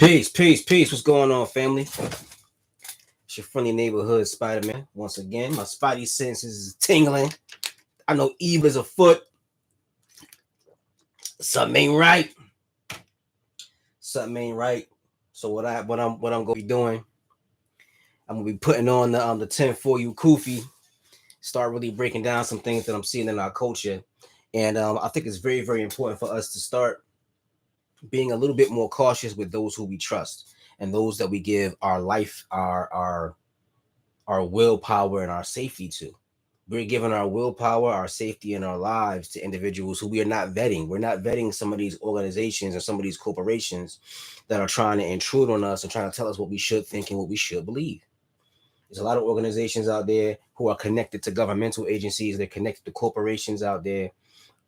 Peace. What's going on, family? It's your friendly neighborhood Spider-Man. Once again, my spidey senses is tingling. I know evil is afoot. Something ain't right. Something ain't right. So what I'm gonna be doing, I'm gonna be putting on the 10 for you Kufi, start really breaking down some things that I'm seeing in our culture. And I think it's very, very important for us to start being a little bit more cautious with those who we trust and those that we give our life, our willpower and our safety to. We're giving our willpower, our safety, and our lives to individuals who we are not vetting. We're not vetting some of these organizations or some of these corporations that are trying to intrude on us and trying to tell us what we should think and what we should believe. There's a lot of organizations out there who are connected to governmental agencies. They're connected to corporations out there,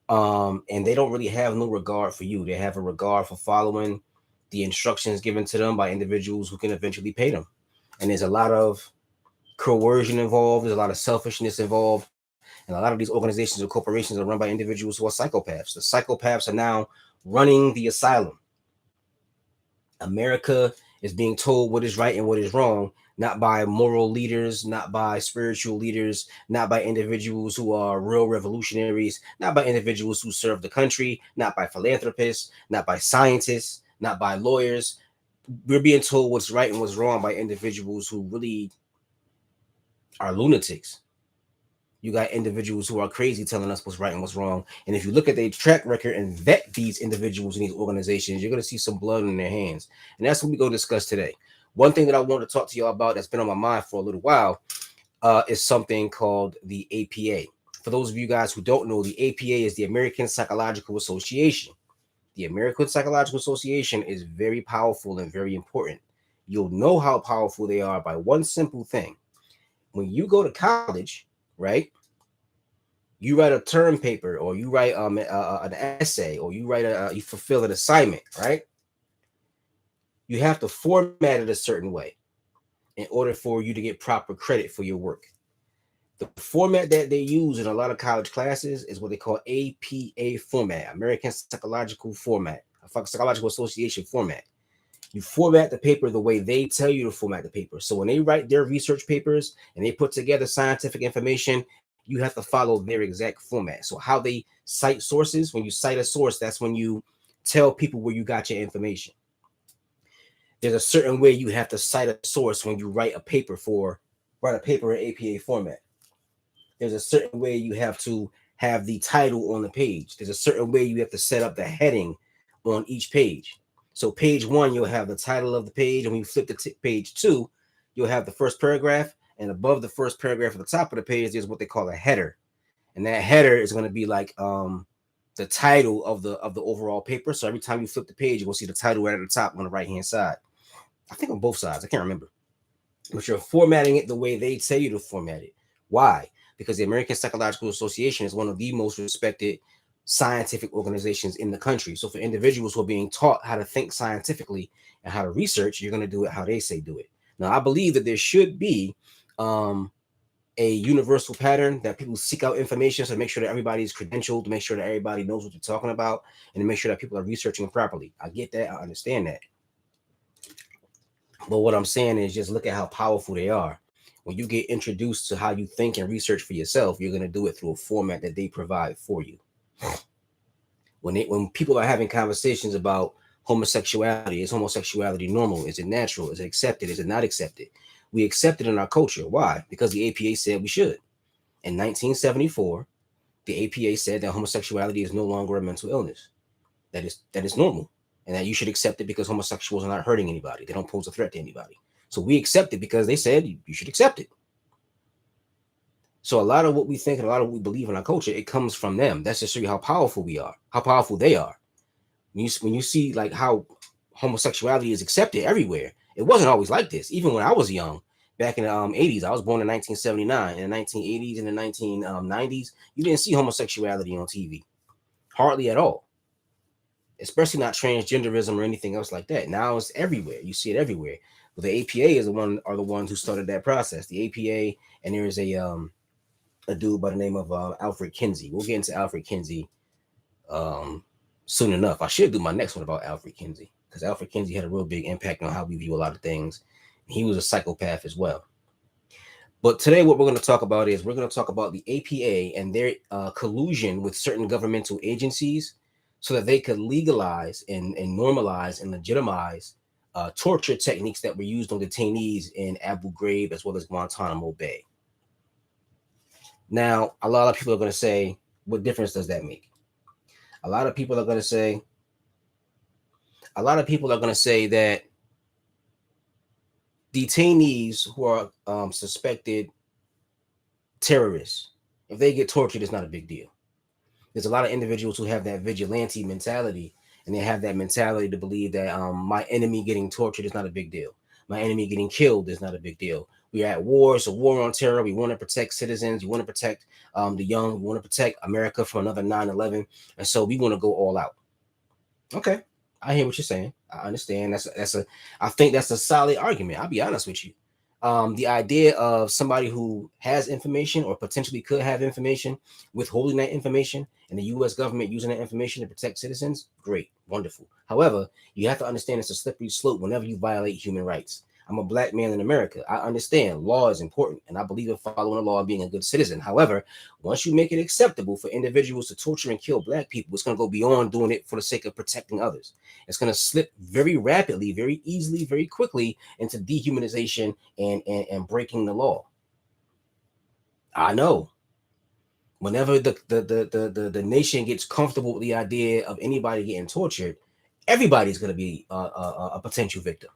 and they don't really have no regard for you. They have a regard for following the instructions given to them by individuals who can eventually pay them. And there's a lot of coercion involved. There's a lot of selfishness involved. And a lot of these organizations or corporations are run by individuals who are psychopaths. The psychopaths are now running the asylum. America is being told what is right and what is wrong, not by moral leaders, not by spiritual leaders, not by individuals who are real revolutionaries, not by individuals who serve the country, not by philanthropists, not by scientists, not by lawyers. We're being told what's right and what's wrong by individuals who really are lunatics. You got individuals who are crazy telling us what's right and what's wrong. And if you look at their track record and vet these individuals in these organizations, you're going to see some blood in their hands. And that's what we're going to discuss today. One thing that I want to talk to y'all about that's been on my mind for a little while is something called the APA. For those of you guys who don't know, the APA is the American Psychological Association. The American Psychological Association is very powerful and very important. You'll know how powerful they are by one simple thing. When you go to college, right? You write a term paper, or you write an essay, or you fulfill an assignment, right? You have to format it a certain way in order for you to get proper credit for your work. The format that they use in a lot of college classes is what they call APA format, American Psychological Format, Psychological Association format. You format the paper the way they tell you to format the paper. So when they write their research papers and they put together scientific information, you have to follow their exact format. So how they cite sources, when you cite a source, that's when you tell people where you got your information. There's a certain way you have to cite a source when you write a paper in APA format. There's a certain way you have to have the title on the page. There's a certain way you have to set up the heading on each page. So page one, you'll have the title of the page, and when you flip to page two, you'll have the first paragraph, and above the first paragraph at the top of the page, there's what they call a header, and that header is going to be like the title of the overall paper. So every time you flip the page, you'll see the title right at the top on the right hand side. I think on both sides. I can't remember, but you're formatting it the way they tell you to format it. Why? Because the American Psychological Association is one of the most respected scientific organizations in the country. So for individuals who are being taught how to think scientifically and how to research, you're going to do it how they say do it. Now, I believe that there should be a universal pattern that people seek out information, so to make sure that everybody's credentialed, to make sure that everybody knows what they're talking about, and to make sure that people are researching properly. I get that. I understand that. But what I'm saying is just look at how powerful they are. When you get introduced to how you think and research for yourself, you're going to do it through a format that they provide for you. When people are having conversations about homosexuality, is homosexuality normal? Is it natural? Is it accepted? Is it not accepted? We accept it in our culture. Why? Because the APA said we should. In 1974, the APA said that homosexuality is no longer a mental illness. That is normal, and that you should accept it because homosexuals are not hurting anybody. They don't pose a threat to anybody. So we accept it because they said you should accept it. So a lot of what we think and a lot of what we believe in our culture, it comes from them. That's just show you how powerful we are, how powerful they are. When you see like how homosexuality is accepted everywhere, it wasn't always like this. Even when I was young, back in the 80s, I was born in 1979. In the 1980s and the 1990s, you didn't see homosexuality on TV, hardly at all. Especially not transgenderism or anything else like that. Now it's everywhere. You see it everywhere. But the APA are the ones who started that process. The APA, and there is a dude by the name of Alfred Kinsey. We'll get into Alfred Kinsey soon enough. I should do my next one about Alfred Kinsey. because Alfred Kinsey had a real big impact on how we view a lot of things. He was a psychopath as well. But today, what we're going to talk about is we're going to talk about the APA and their collusion with certain governmental agencies so that they could legalize and normalize and legitimize torture techniques that were used on detainees in Abu Ghraib as well as Guantanamo Bay. Now, a lot of people are going to say, what difference does that make? A lot of people are going to say, that detainees who are suspected terrorists, if they get tortured, it's not a big deal. There's a lot of individuals who have that vigilante mentality, and they have that mentality to believe that my enemy getting tortured is not a big deal. My enemy getting killed is not a big deal. We are at war. It's a war on terror. We want to protect citizens. We want to protect the young. We want to protect America from another 9/11. And so we want to go all out. Okay. I hear what you're saying. I understand. I think that's a solid argument. I'll be honest with you. The idea of somebody who has information or potentially could have information, withholding that information, and the U.S. government using that information to protect citizens, great, wonderful. However, you have to understand it's a slippery slope whenever you violate human rights. I'm a black man in America. I understand law is important, and I believe in following the law and being a good citizen. However, once you make it acceptable for individuals to torture and kill black people, it's going to go beyond doing it for the sake of protecting others. It's going to slip very rapidly, very easily, very quickly into dehumanization and breaking the law. I know. Whenever the nation gets comfortable with the idea of anybody getting tortured, everybody's going to be a potential victim.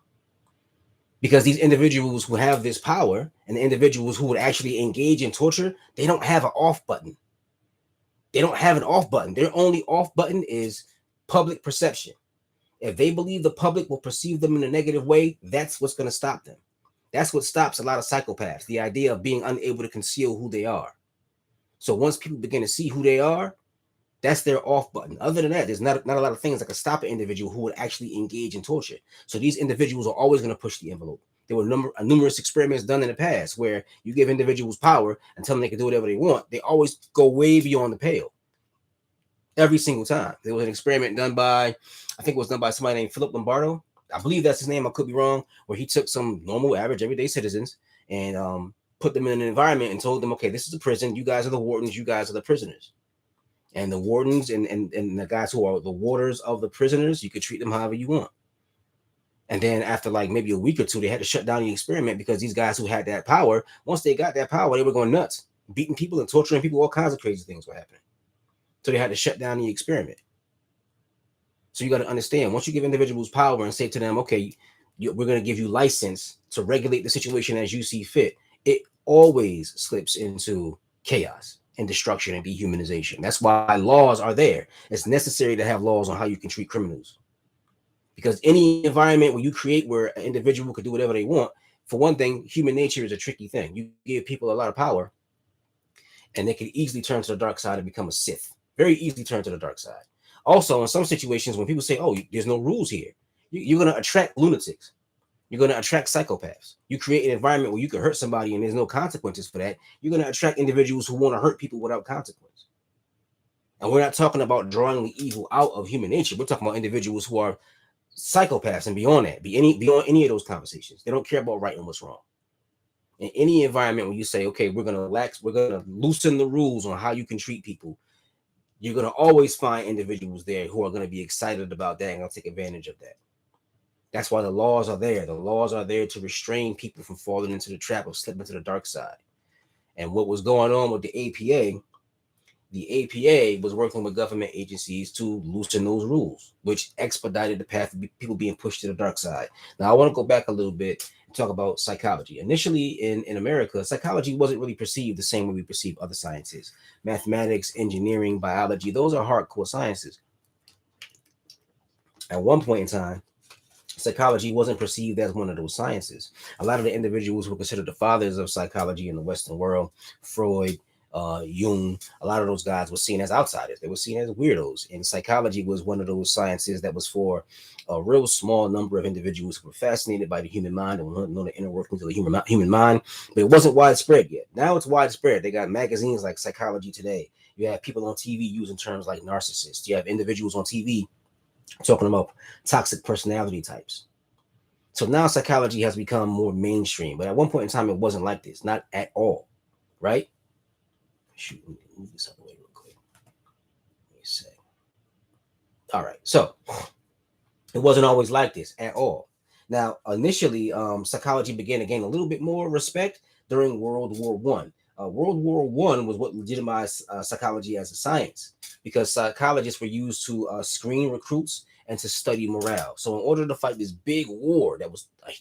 Because these individuals who have this power and the individuals who would actually engage in torture, they don't have an off button. They don't have an off button. Their only off button is public perception. If they believe the public will perceive them in a negative way, that's what's going to stop them. That's what stops a lot of psychopaths, the idea of being unable to conceal who they are. So once people begin to see who they are, that's their off button. Other than that, there's not a lot of things that can stop an individual who would actually engage in torture. So these individuals are always going to push the envelope. There were numerous experiments done in the past where you give individuals power and tell them they can do whatever they want. They always go way beyond the pale. Every single time. There was an experiment done by, I think it was done by somebody named Philip Lombardo. I believe that's his name. I could be wrong. Where he took some normal, average, everyday citizens and put them in an environment and told them, okay, this is a prison. You guys are the wardens. You guys are the prisoners. And the wardens and the guys who are the warders of the prisoners, you could treat them however you want. And then after like maybe a week or two, they had to shut down the experiment because these guys who had that power, once they got that power, they were going nuts, beating people and torturing people. All kinds of crazy things were happening. So they had to shut down the experiment. So you got to understand, once you give individuals power and say to them, okay, we're going to give you license to regulate the situation as you see fit, it always slips into chaos and destruction and dehumanization. That's why laws are there. It's necessary to have laws on how you can treat criminals. Because any environment where you create where an individual could do whatever they want, for one thing, human nature is a tricky thing. You give people a lot of power, and they can easily turn to the dark side and become a Sith. Very easily turn to the dark side. Also, in some situations, when people say, oh, there's no rules here, you're going to attract lunatics. You're going to attract psychopaths. You create an environment where you can hurt somebody and there's no consequences for that. You're going to attract individuals who want to hurt people without consequence. And we're not talking about drawing the evil out of human nature. We're talking about individuals who are psychopaths and beyond that, beyond any of those conversations. They don't care about right and what's wrong. In any environment where you say, okay, we're going to loosen the rules on how you can treat people, you're going to always find individuals there who are going to be excited about that and going to take advantage of that. That's why the laws are there. The laws are there to restrain people from falling into the trap of slipping to the dark side. And what was going on with the APA was working with government agencies to loosen those rules, which expedited the path of people being pushed to the dark side. Now, I want to go back a little bit and talk about psychology. Initially in America, psychology wasn't really perceived the same way we perceive other sciences. Mathematics, engineering, biology, those are hardcore sciences. At one point in time, psychology wasn't perceived as one of those sciences. A lot of the individuals who were considered the fathers of psychology in the Western world, Freud, Jung, a lot of those guys were seen as outsiders. They were seen as weirdos. And psychology was one of those sciences that was for a real small number of individuals who were fascinated by the human mind and wanted to know the inner workings of the human mind. But it wasn't widespread yet. Now it's widespread. They got magazines like Psychology Today. You have people on TV using terms like narcissists. You have individuals on TV talking about toxic personality types. So now psychology has become more mainstream, but at one point in time, it wasn't like this, not at all, right? Shoot, let me move this out of the way real quick. Let me say. All right, so it wasn't always like this at all. Now, initially, psychology began to gain a little bit more respect during World War One. World War One was what legitimized psychology as a science because psychologists were used to screen recruits and to study morale. So, in order to fight this big war that was a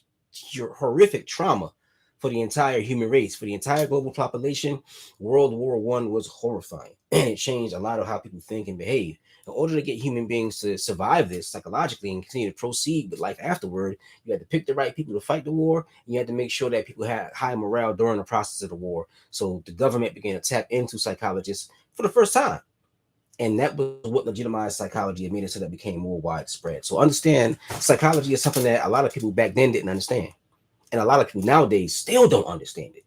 horrific trauma for the entire human race, for the entire global population, World War One was horrifying, and it changed a lot of how people think and behave. In order to get human beings to survive this psychologically and continue to proceed with life afterward, you had to pick the right people to fight the war. And you had to make sure that people had high morale during the process of the war. So the government began to tap into psychologists for the first time. And that was what legitimized psychology and made it so that it became more widespread. So understand psychology is something that a lot of people back then didn't understand. And a lot of people nowadays still don't understand it.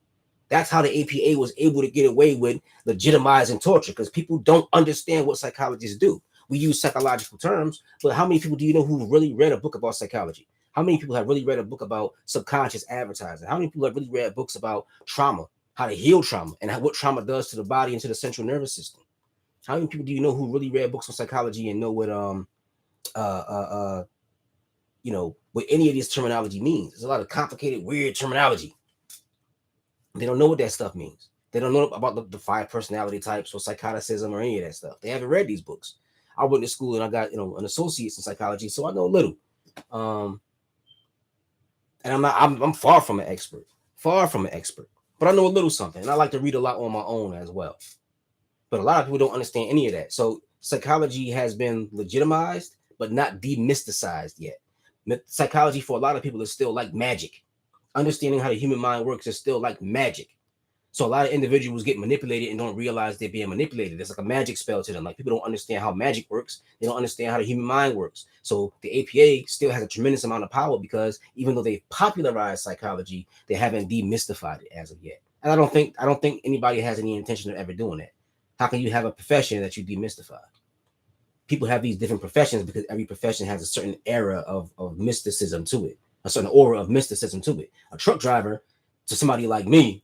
That's how the APA was able to get away with legitimizing torture because people don't understand what psychologists do. We use psychological terms, but how many people do you know who really read a book about psychology? How many people have really read a book about subconscious advertising? How many people have really read books about trauma, how to heal trauma, and what trauma does to the body and to the central nervous system? How many people do you know who really read books on psychology and know what uh uh uh what any of this terminology means? There's a lot of complicated, weird terminology. They don't know what that stuff means. They don't know about the five personality types or psychoticism or any of that stuff. They haven't read these books. I went to school and I got an associate's in psychology, so I know a little. Um, and I'm far from an expert, far from an expert, but I know a little something, and I like to read a lot on my own as well. But a lot of people don't understand any of that. So psychology has been legitimized, but not demysticized yet. Psychology for a lot of people is still like magic. Understanding how the human mind works is still like magic. So a lot of individuals get manipulated and don't realize they're being manipulated. It's like a magic spell to them. Like people don't understand how magic works. They don't understand how the human mind works. So the APA still has a tremendous amount of power because even though they've popularized psychology, they haven't demystified it as of yet. And I don't think anybody has any intention of ever doing that. How can you have a profession that you demystify? People have these different professions because every profession has a certain era of mysticism to it, a certain aura of mysticism to it. A truck driver, to somebody like me,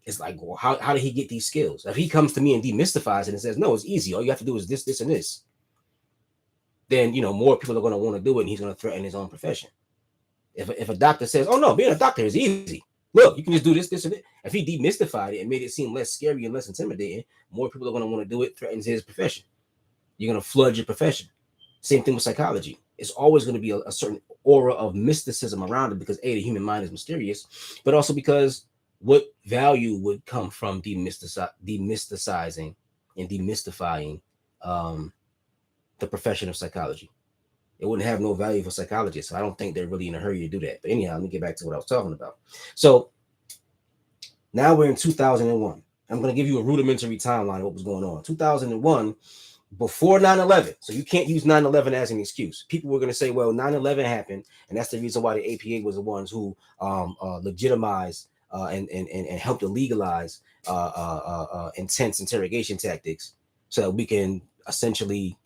it's like, well, how did he get these skills? If he comes to me and demystifies it and says, no, it's easy. All you have to do is this, and this, then, more people are going to want to do it and he's going to threaten his own profession. If a doctor says, oh, no, being a doctor is easy. Look, you can just do this, and this. If he demystified it and made it seem less scary and less intimidating, more people are going to want to do it, threatens his profession. You're going to flood your profession. Same thing with psychology. It's always going to be a certain aura of mysticism around it because, A, the human mind is mysterious, but also because what value would come from demysticizing and demystifying um, the profession of psychology? It wouldn't have no value for psychologists. So I don't think they're really in a hurry to do that. But anyhow, let me get back to what I was talking about. So now we're in 2001. I'm going to give you a rudimentary timeline of what was going on. 2001, before 9/11. So you can't use 9/11 as an excuse. People were going to say, well, 9/11 happened, and that's the reason why the APA was the ones who legitimized and helped to legalize intense interrogation tactics so that we can essentially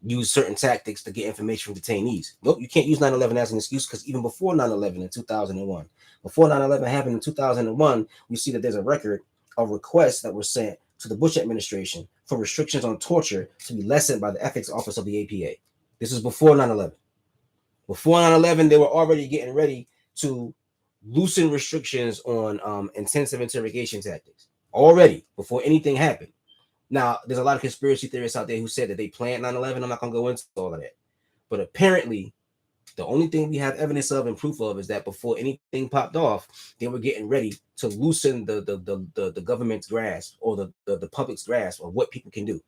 use certain tactics to get information from detainees. Nope, you can't use 9/11 as an excuse because even before 9/11 in 2001, before 9/11 happened in 2001, we see that there's a record of requests that were sent to the Bush administration for restrictions on torture to be lessened by the ethics office of the APA. This was before 9/11. Before 9/11, they were already getting ready to loosen restrictions on intensive interrogation tactics already before anything happened. Now, there's a lot of conspiracy theorists out there who said that they planned 9/11. I'm not going to go into all of that. But apparently, the only thing we have evidence of and proof of is that before anything popped off, they were getting ready to loosen the government's grasp or the public's grasp of what people can do.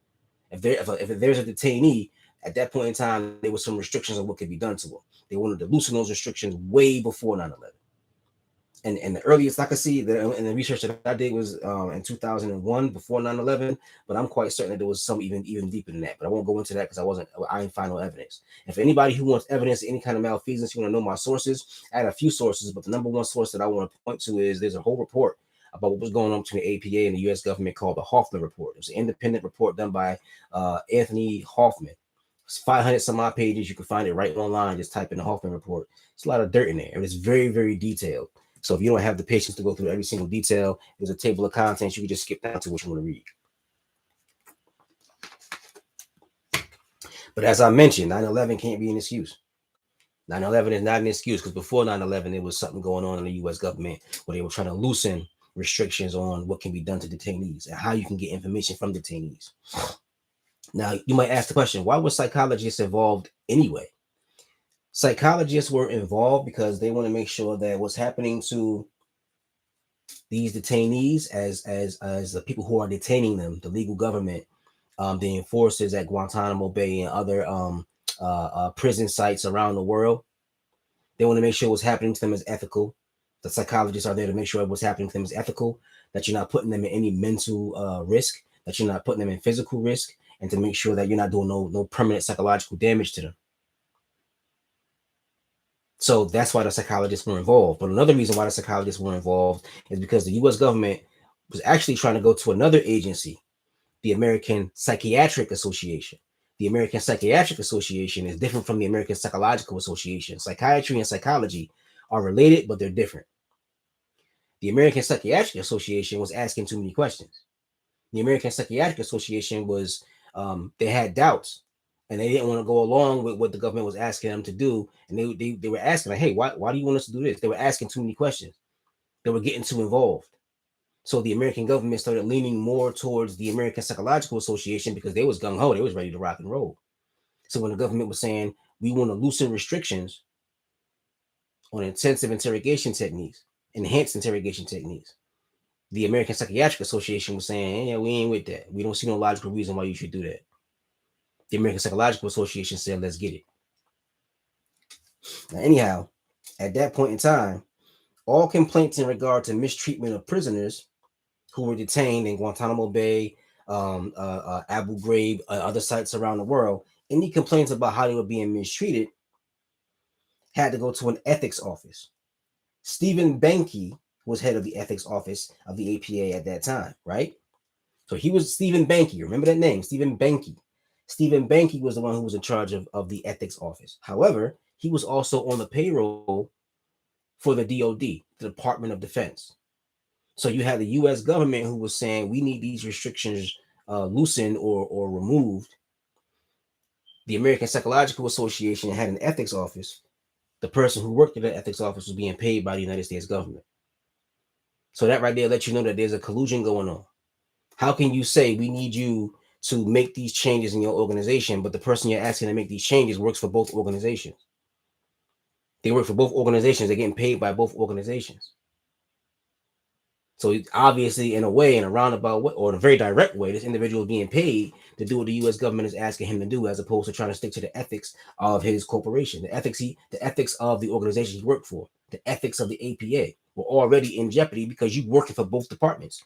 If there's a detainee, at that point in time, there was some restrictions on what could be done to them. They wanted to loosen those restrictions way before 9/11. And the earliest I could see and the research that I did was in 2001 before 9/11, but I'm quite certain that there was some even deeper than that. But I won't go into that because I ain't find no evidence. If anybody who wants evidence of any kind of malfeasance, you want to know my sources, I had a few sources, but the number one source that I want to point to is there's a whole report about what was going on between the APA and the U.S. government called the Hoffman Report. It was an independent report done by Anthony Hoffman. It's 500 some odd pages. You can find it right online. Just type in the Hoffman report. It's a lot of dirt in there, and it's very, very detailed. So if you don't have the patience to go through every single detail, there's a table of contents. You can just skip down to what you want to read. But as I mentioned, 9/11 can't be an excuse. 9/11 is not an excuse because before 9/11, there was something going on in the U.S. government where they were trying to loosen restrictions on what can be done to detainees and how you can get information from detainees. Now, you might ask the question, why were psychologists involved anyway? Psychologists were involved because they want to make sure that what's happening to these detainees, as the people who are detaining them, the legal government, the enforcers at Guantanamo Bay and other prison sites around the world, they want to make sure what's happening to them is ethical. The psychologists are there to make sure what's happening to them is ethical, that you're not putting them in any mental risk, that you're not putting them in physical risk, and to make sure that you're not doing no permanent psychological damage to them. So that's why the psychologists were involved. But another reason why the psychologists were involved is because the U.S. government was actually trying to go to another agency, the American Psychiatric Association. The American Psychiatric Association is different from the American Psychological Association. Psychiatry and psychology are related, but they're different. The American Psychiatric Association was asking too many questions. The American Psychiatric Association was, they had doubts and they didn't want to go along with what the government was asking them to do. And they were asking, like, hey, why do you want us to do this? They were asking too many questions. They were getting too involved. So the American government started leaning more towards the American Psychological Association because they was gung-ho. They was ready to rock and roll. So when the government was saying, we want to loosen restrictions on intensive interrogation techniques, enhanced interrogation techniques, the American Psychiatric Association was saying, yeah, we ain't with that. We don't see no logical reason why you should do that. The American Psychological Association said, let's get it. Now, anyhow, at that point in time, all complaints in regard to mistreatment of prisoners who were detained in Guantanamo Bay, Abu Ghraib, other sites around the world, any complaints about how they were being mistreated had to go to an ethics office. Stephen Banky was head of the ethics office of the APA at that time, right? So he was Stephen Banky. Remember that name, Stephen Banky. Stephen Banky was the one who was in charge of the ethics office. However, he was also on the payroll for the DOD, the Department of Defense. So you had the U.S. government who was saying we need these restrictions loosened or removed. The American Psychological Association had an ethics office. The person who worked at the ethics office was being paid by the United States government. So that right there lets you know that there's a collusion going on. How can you say we need you to make these changes in your organization, but the person you're asking to make these changes works for both organizations? They work for both organizations. They're getting paid by both organizations. So obviously, in a way, in a roundabout way, or in a very direct way, this individual is being paid to do what the U.S. government is asking him to do, as opposed to trying to stick to the ethics of his corporation, the ethics of the organization he worked for, the ethics of the APA were already in jeopardy because you're working for both departments.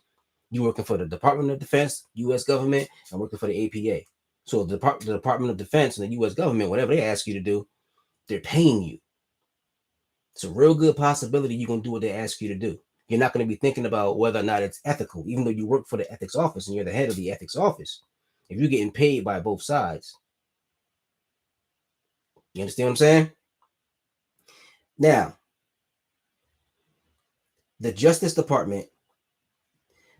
You're working for the Department of Defense, U.S. government, and working for the APA. So the Department of Defense and the U.S. government, whatever they ask you to do, they're paying you. It's a real good possibility you're going to do what they ask you to do. You're not going to be thinking about whether or not it's ethical, even though you work for the ethics office and you're the head of the ethics office. If you're getting paid by both sides, you understand what I'm saying? Now, the Justice Department,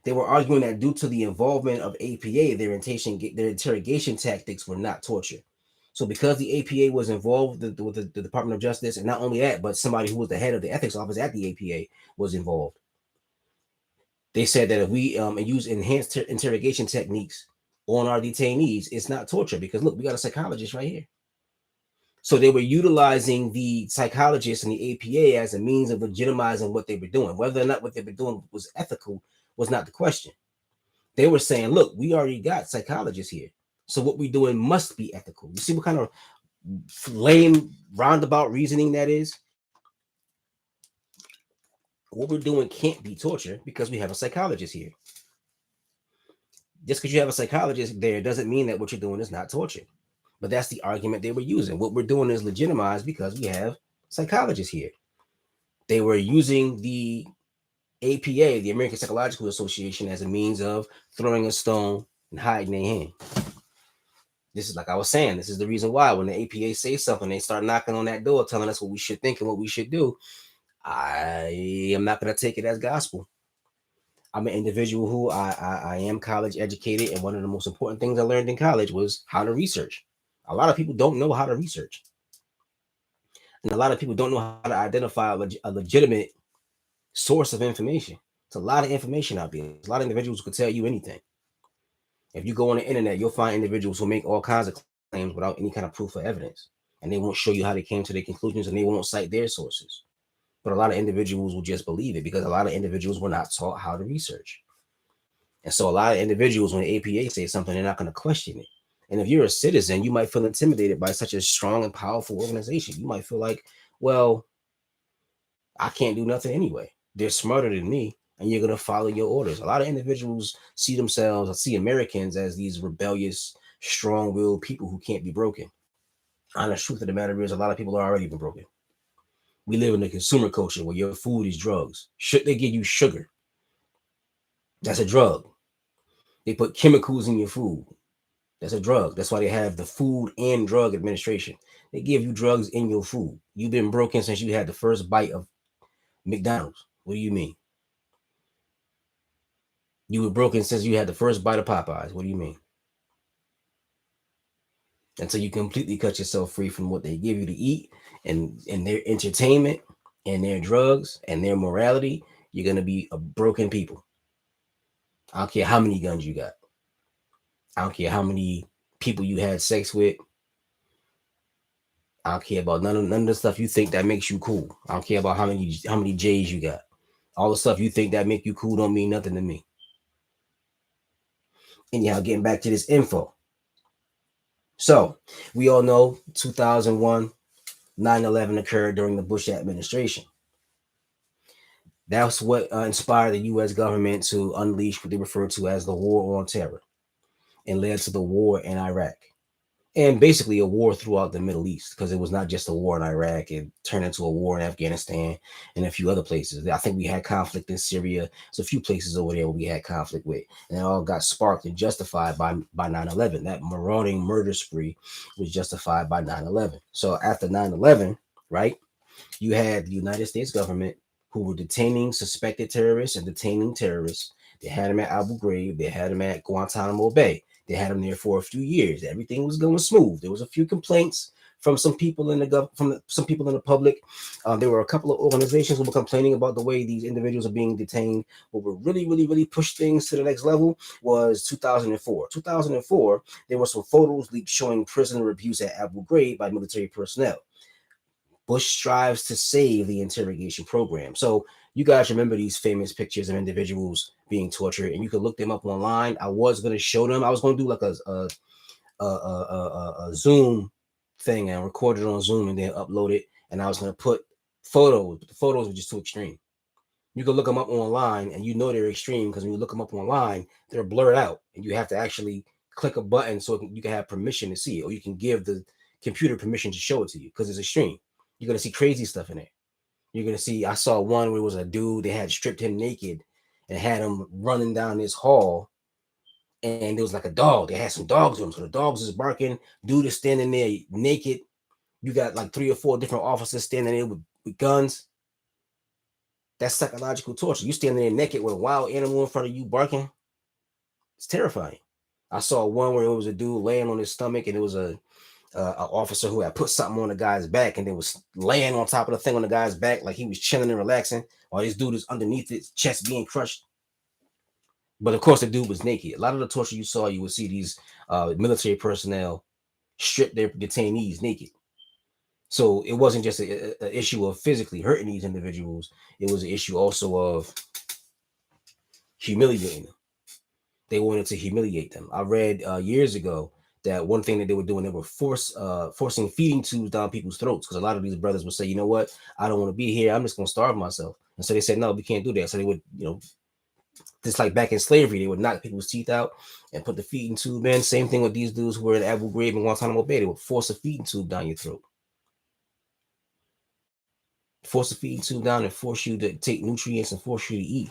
they were arguing that due to the involvement of APA, their interrogation tactics were not torture. So because the APA was involved with the Department of Justice, and not only that, but somebody who was the head of the ethics office at the APA was involved. They said that if we use enhanced interrogation techniques on our detainees, it's not torture because look, we got a psychologist right here. So they were utilizing the psychologists and the APA as a means of legitimizing what they were doing. Whether or not what they were doing was ethical was not the question. They were saying, look, we already got psychologists here. So what we're doing must be ethical. You see what kind of lame roundabout reasoning that is? What we're doing can't be torture because we have a psychologist here. Just because you have a psychologist there doesn't mean that what you're doing is not torture. But that's the argument they were using. What we're doing is legitimized because we have psychologists here. They were using the APA, the American Psychological Association, as a means of throwing a stone and hiding their hand. This is like I was saying. This is the reason why when the APA say something, they start knocking on that door, telling us what we should think and what we should do. I am not going to take it as gospel. I'm an individual who I am college educated, and one of the most important things I learned in college was how to research. A lot of people don't know how to research, and a lot of people don't know how to identify a legitimate source of information. It's a lot of information out there. A lot of individuals could tell you anything. If you go on the internet, you'll find individuals who make all kinds of claims without any kind of proof or evidence, and they won't show you how they came to their conclusions, and they won't cite their sources. But a lot of individuals will just believe it because a lot of individuals were not taught how to research. And so a lot of individuals, when the APA says something, they're not going to question it. And if you're a citizen, you might feel intimidated by such a strong and powerful organization. You might feel like, well, I can't do nothing anyway. They're smarter than me, and you're going to follow your orders. A lot of individuals see themselves, see Americans as these rebellious, strong willed people who can't be broken. Honest truth of the matter is, a lot of people are already been broken. We live in a consumer culture where your food is drugs. Should they give you sugar? That's a drug. They put chemicals in your food. That's a drug. That's why they have the Food and Drug Administration. They give you drugs in your food. You've been broken since you had the first bite of McDonald's. What do you mean? You were broken since you had the first bite of Popeyes. What do you mean? Until you completely cut yourself free from what they give you to eat and their entertainment and their drugs and their morality, you're gonna be a broken people. I don't care how many guns you got. I don't care how many people you had sex with. I don't care about none of the stuff you think that makes you cool. I don't care about how many J's you got. All the stuff you think that make you cool don't mean nothing to me. Anyhow, getting back to this info. So we all know 2001, 9/11 occurred during the Bush administration. That's what inspired the U.S. government to unleash what they refer to as the War on Terror and led to the war in Iraq. And basically a war throughout the Middle East because it was not just a war in Iraq. It turned into a war in Afghanistan and a few other places. I think we had conflict in Syria. There's a few places over there where we had conflict with, and it all got sparked and justified by 9/11. That marauding murder spree was justified by 9/11. So after 9/11, right, you had the United States government who were detaining suspected terrorists and detaining terrorists. They had them at Abu Ghraib. They had them at Guantanamo Bay. They had them there for a few years. Everything was going smooth. There was a few complaints from some people in the some people in the public. There were a couple of organizations who were complaining about the way these individuals are being detained. What would really push things to the next level was 2004. 2004, there were some photos leaked showing prisoner abuse at Abu Ghraib by military personnel. Bush strives to save the interrogation program. So you guys remember these famous pictures of individuals being tortured, and you can look them up online. I was going to show them. I was going to do like a Zoom thing and record it on Zoom and then upload it. And I was going to put photos, but the photos were just too extreme. You can look them up online, and you know they're extreme because when you look them up online, they're blurred out, and you have to actually click a button so you can have permission to see it, or you can give the computer permission to show it to you because it's extreme. You're gonna see crazy stuff in it. You're gonna see. I saw one where it was a dude. They had stripped him naked and had him running down this hall. And there was like a dog. They had some dogs with him, so the dogs is barking. Dude is standing there naked. You got like 3 or 4 different officers standing there with guns. That's psychological torture. You standing there naked with a wild animal in front of you barking. It's terrifying. I saw one where it was a dude laying on his stomach, and it was an officer who had put something on the guy's back, and they was laying on top of the thing on the guy's back like he was chilling and relaxing, while this dude is underneath his chest being crushed. But of course, the dude was naked. A lot of the torture you saw, you would see these military personnel strip their detainees naked. So it wasn't just an issue of physically hurting these individuals; it was an issue also of humiliating them. They wanted to humiliate them. I read years ago that one thing that they were doing, they were forcing feeding tubes down people's throats because a lot of these brothers would say, you know what, I don't want to be here. I'm just going to starve myself. And so they said, no, we can't do that. So they would, just like back in slavery, they would knock people's teeth out and put the feeding tube in. Same thing with these dudes who were in Abu Ghraib and Guantanamo Bay. They would force a feeding tube down your throat. Force a feeding tube down and force you to take nutrients and force you to eat.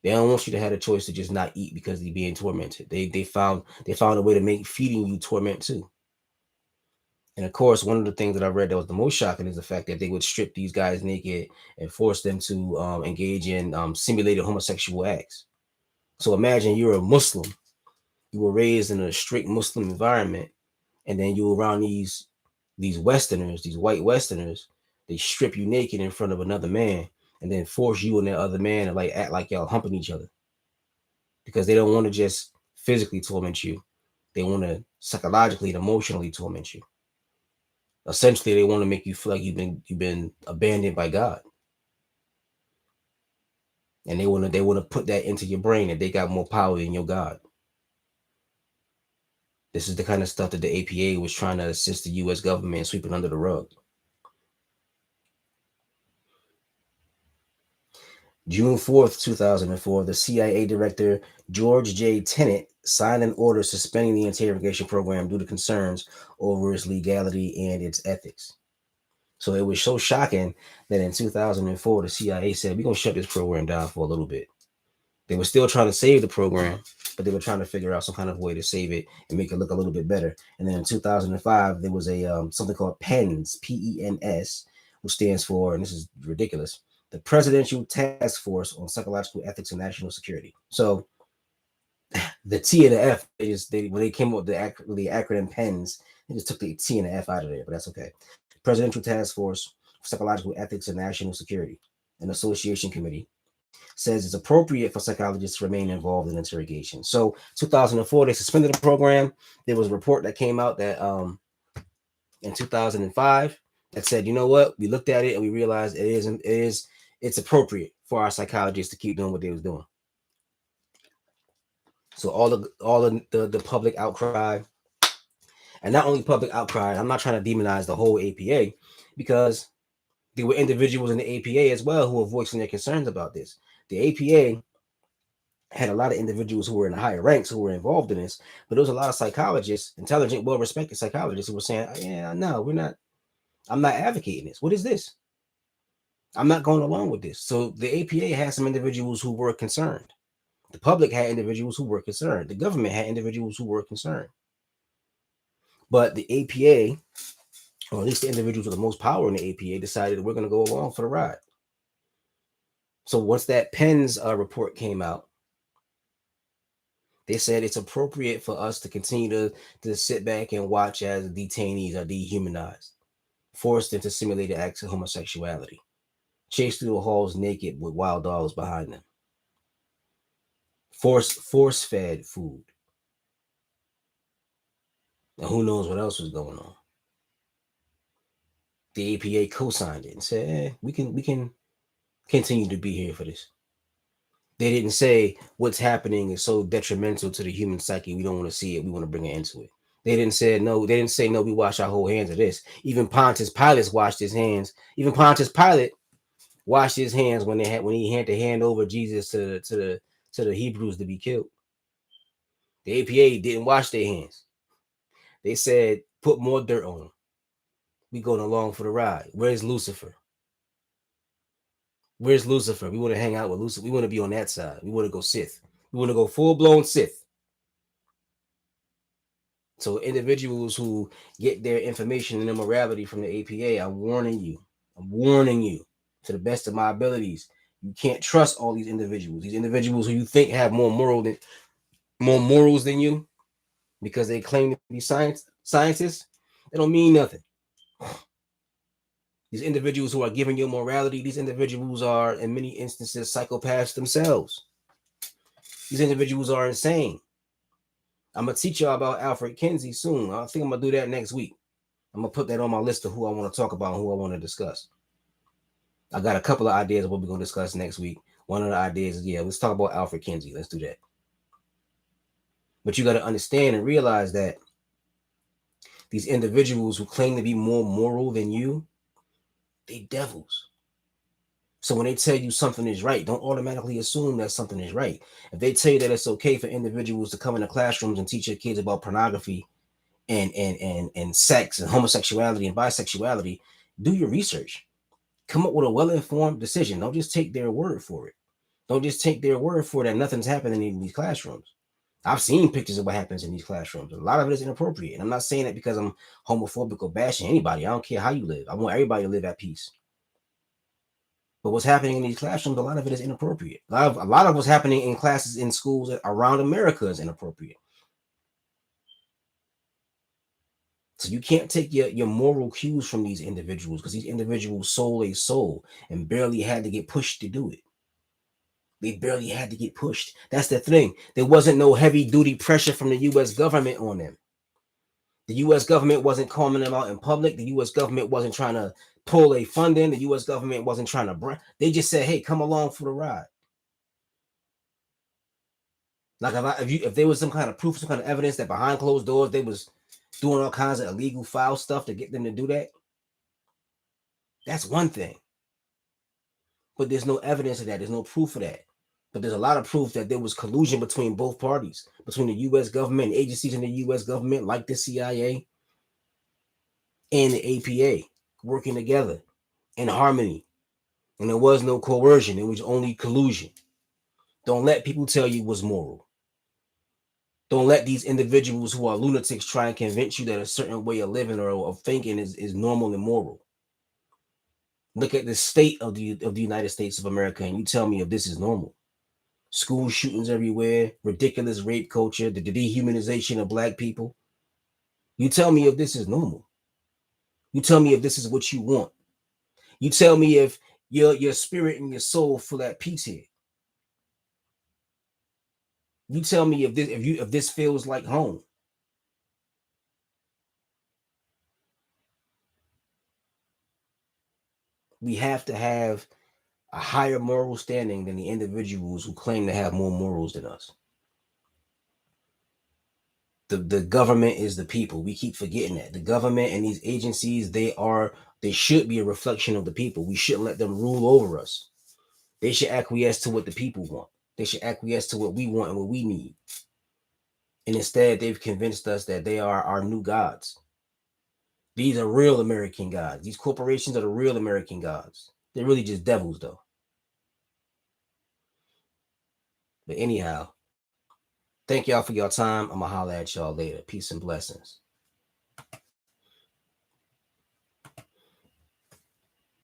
They don't want you to have a choice to just not eat because they're being tormented. They found a way to make feeding you torment too. And of course, one of the things that I read that was the most shocking is the fact that they would strip these guys naked and force them to engage in simulated homosexual acts. So imagine you're a Muslim, you were raised in a strict Muslim environment, and then you're around these Westerners, these white Westerners. They strip you naked in front of another man, and then force you and that other man to like act like y'all humping each other because they don't want to just physically torment you. They want to psychologically and emotionally torment you. Essentially, they want to make you feel like you've been abandoned by God, and they want to put that into your brain that they got more power than your God. This is the kind of stuff that the APA was trying to assist the U.S. government sweeping under the rug. June 4th, 2004, the CIA director George J. Tenet signed an order suspending the interrogation program due to concerns over its legality and its ethics. So it was so shocking that in 2004, the CIA said, we're going to shut this program down for a little bit. They were still trying to save the program, but they were trying to figure out some kind of way to save it and make it look a little bit better. And then in 2005, there was a something called PENS, PENS, which stands for, and this is ridiculous, the Presidential Task Force on Psychological Ethics and National Security. So the T and the F, when they came up with the acronym PENS, they just took the T and the F out of there, but that's okay. Presidential Task Force for Psychological Ethics and National Security, an association committee, says it's appropriate for psychologists to remain involved in interrogation. So 2004, they suspended the program. There was a report that came out that in 2005 that said, you know what? We looked at it and we realized it's appropriate for our psychologists to keep doing what they was doing. So all the public outcry, and not only public outcry, I'm not trying to demonize the whole APA, because there were individuals in the APA as well who were voicing their concerns about this. The APA had a lot of individuals who were in the higher ranks who were involved in this, but there was a lot of psychologists, intelligent, well-respected psychologists, who were saying, "Yeah, no, we're not. I'm not advocating this. What is this? I'm not going along with this." So the APA had some individuals who were concerned. The public had individuals who were concerned. The government had individuals who were concerned. But the APA, or at least the individuals with the most power in the APA, decided we're going to go along for the ride. So once that PENS report came out, they said it's appropriate for us to continue to sit back and watch as detainees are dehumanized, forced into simulated acts of homosexuality, chased through the halls naked with wild dogs behind them, force fed food, and who knows what else was going on. The APA co-signed it and said, we can continue to be here for this. They didn't say what's happening is so detrimental to the human psyche. We don't want to see it. We want to bring it into it. They didn't say no. They didn't say no. We wash our whole hands of this. Even Pontius Pilate washed his hands. Even Pontius Pilate washed his hands when he had to hand over Jesus to the Hebrews to be killed. The APA didn't wash their hands. They said put more dirt on them. We going along for the ride. Where's Lucifer? Where's Lucifer? We want to hang out with Lucifer. We want to be on that side. We want to go Sith. We want to go full blown Sith. So individuals who get their information and their morality from the APA, I'm warning you. I'm warning you to the best of my abilities. You can't trust all these individuals. These individuals who you think have more morals than you, because they claim to be scientists. They don't mean nothing. These individuals who are giving you morality, these individuals are in many instances psychopaths themselves. These individuals are insane. I'm gonna teach y'all about Alfred Kinsey soon. I think I'm gonna do that next week. I'm gonna put that on my list of who I want to talk about and who I want to discuss. I got a couple of ideas of what we're gonna discuss next week. One of the ideas is, let's talk about Alfred Kinsey. Let's do that. But you got to understand and realize that these individuals who claim to be more moral than you, they devils. So when they tell you something is right, don't automatically assume that something is right. If they tell you that it's okay for individuals to come into classrooms and teach your kids about pornography and sex and homosexuality and bisexuality, do your research. Come up with a well-informed decision. Don't just take their word for it. Don't just take their word for that nothing's happening in these classrooms. I've seen pictures of what happens in these classrooms. A lot of it is inappropriate. And I'm not saying that because I'm homophobic or bashing anybody. I don't care how you live. I want everybody to live at peace. But what's happening in these classrooms, a lot of it is inappropriate. A lot of what's happening in classes in schools around America is inappropriate. So you can't take your moral cues from these individuals because these individuals sold a soul and barely had to get pushed to do it. They barely had to get pushed. That's the thing. There wasn't no heavy duty pressure from the US government on them. The US government wasn't calling them out in public. The US government wasn't trying to pull a funding. The US government wasn't trying to they just said, hey, come along for the ride. Like if there was some kind of proof, some kind of evidence that behind closed doors they was doing all kinds of illegal foul stuff to get them to do that, that's one thing. But there's no evidence of that. There's no proof of that. But there's a lot of proof that there was collusion between both parties, between the U.S. government, agencies in the U.S. government, like the CIA and the APA, working together in harmony. And there was no coercion. It was only collusion. Don't let people tell you what's moral. Don't let these individuals who are lunatics try and convince you that a certain way of living or of thinking is normal and moral. Look at the state of the United States of America and you tell me if this is normal. School shootings everywhere, ridiculous rape culture, the dehumanization of black people. You tell me if this is normal. You tell me if this is what you want. You tell me if your spirit and your soul feel at peace here. You tell me if this feels like home. We have to have a higher moral standing than the individuals who claim to have more morals than us. The government is the people. We keep forgetting that. The government and these agencies, they should be a reflection of the people. We shouldn't let them rule over us. They should acquiesce to what the people want. They should acquiesce to what we want and what we need. And instead, they've convinced us that they are our new gods. These are real American gods. These corporations are the real American gods. They're really just devils, though. But anyhow, thank y'all for your time. I'm going to holler at y'all later. Peace and blessings.